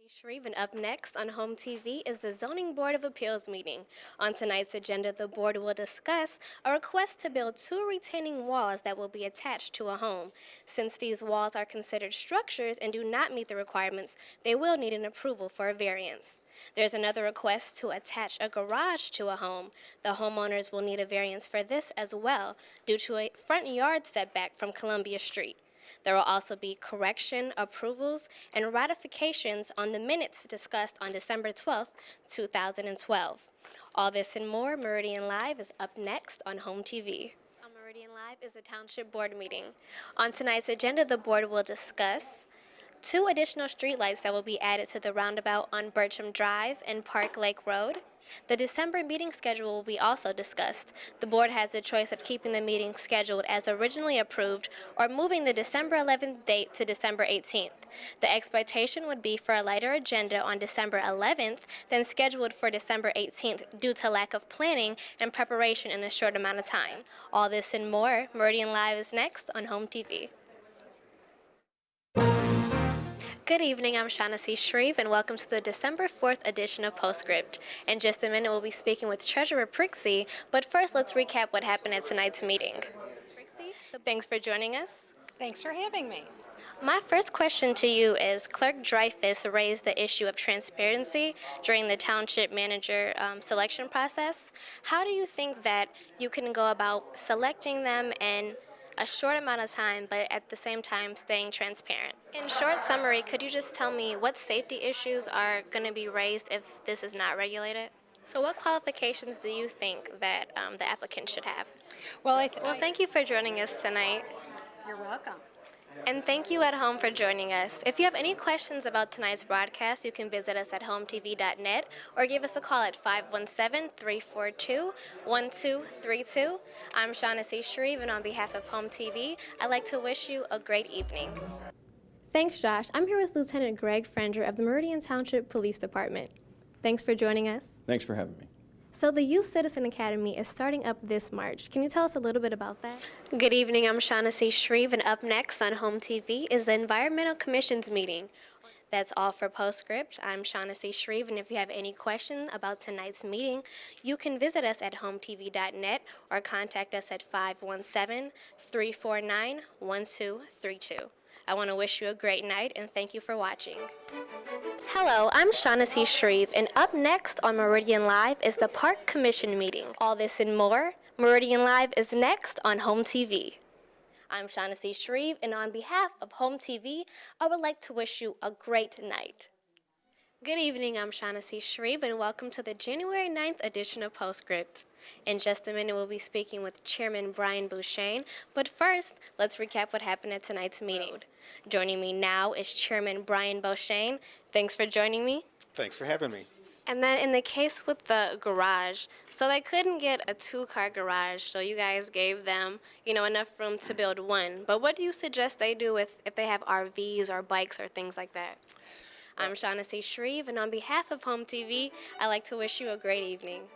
Shreve, and up next on Home TV is the Zoning Board of Appeals meeting. On tonight's agenda, the board will discuss a request to build 2 retaining walls that will be attached to a home. Since these walls are considered structures and do not meet the requirements, they will need an approval for a variance. There's another request to attach a garage to a home. The homeowners will need a variance for this as well due to a front yard setback from Columbia Street. There will also be correction, approvals, and ratifications on the minutes discussed on December 12, 2012. All this and more, Meridian Live is up next on Home TV. On Meridian Live is a Township Board meeting. On tonight's agenda, the board will discuss 2 additional streetlights that will be added to the roundabout on Bircham Drive and Park Lake Road. The December meeting schedule will be also discussed. The board has the choice of keeping the meeting scheduled as originally approved or moving the December 11th date to December 18th. The expectation would be for a lighter agenda on December 11th than scheduled for December 18th due to lack of planning and preparation in this short amount of time. All this and more, Meridian Live is next on Home TV. Good evening, I'm Shaughnessy Shreve, and welcome to the December 4th edition of Postscript. In just a minute, we'll be speaking with Treasurer Prixie, but first, let's recap what happened at tonight's meeting. Prixie, thanks for joining us. Thanks for having me. My first question to you is, Clerk Dreyfus raised the issue of transparency during the township manager selection process. How do you think that you can go about selecting them in a short amount of time, but at the same time staying transparent? In short summary, could you just tell me what safety issues are going to be raised if this is not regulated? So what qualifications do you think that the applicant should have? Well, Thank you for joining us tonight. You're welcome. And thank you at home for joining us. If you have any questions about tonight's broadcast, you can visit us at hometv.net or give us a call at 517-342-1232. I'm Shaughnessy Shreve, and on behalf of Home TV, I'd like to wish you a great evening. Thanks, Josh. I'm here with Lieutenant Greg Frenger of the Meridian Township Police Department. Thanks for joining us. Thanks for having me. So the Youth Citizen Academy is starting up this March. Can you tell us a little bit about that? Good evening, I'm Shaughnessy Shreve, and up next on Home TV is the Environmental Commission's meeting. That's all for Postscript. I'm Shaughnessy Shreve, and if you have any questions about tonight's meeting, you can visit us at hometv.net or contact us at 517-349-1232. I want to wish you a great night, and thank you for watching. Hello, I'm Shaughnessy Shreve, and up next on Meridian Live is the Park Commission meeting. All this and more, Meridian Live is next on Home TV. I'm Shaughnessy Shreve, and on behalf of Home TV, I would like to wish you a great night. Good evening, I'm Shaughnessy Shreve, and welcome to the January 9th edition of Postscript. In just a minute, we'll be speaking with Chairman Brian Bouchane, but first, let's recap what happened at tonight's meeting. Joining me now is Chairman Brian Bouchane. Thanks for joining me. Thanks for having me. And then in the case with the garage, so they couldn't get a 2-car garage, so you guys gave them, enough room to build one. But what do you suggest they do if they have RVs or bikes or things like that? I'm Shaughnessy Shreve, and on behalf of Home TV, I'd like to wish you a great evening.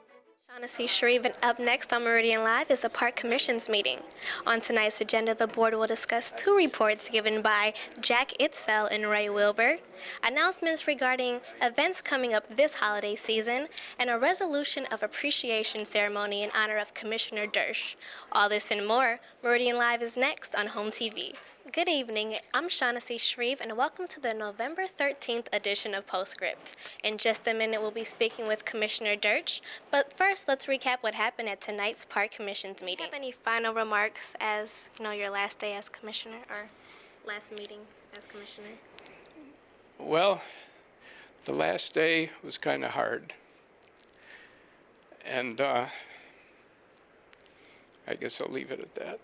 Shaughnessy Shreve, and up next on Meridian Live is the Park Commission's meeting. On tonight's agenda, the board will discuss 2 reports given by Jack Itzel and Ray Wilbur, announcements regarding events coming up this holiday season, and a resolution of appreciation ceremony in honor of Commissioner Dersch. All this and more, Meridian Live is next on Home TV. Good evening, I'm Shaughnessy Shreve, and welcome to the November 13th edition of Postscript. In just a minute, we'll be speaking with Commissioner Dersch, but first, let's recap what happened at tonight's Park Commission's meeting. Do you have any final remarks as, your last day as Commissioner, or last meeting as Commissioner? Well, the last day was kind of hard, and I guess I'll leave it at that.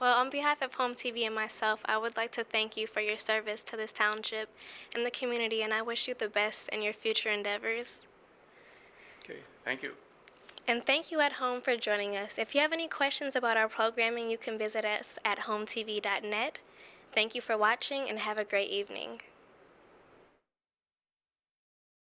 Well, on behalf of Home TV and myself, I would like to thank you for your service to this township and the community, and I wish you the best in your future endeavors. Okay, thank you. And thank you at home for joining us. If you have any questions about our programming, you can visit us at hometv.net. Thank you for watching, and have a great evening.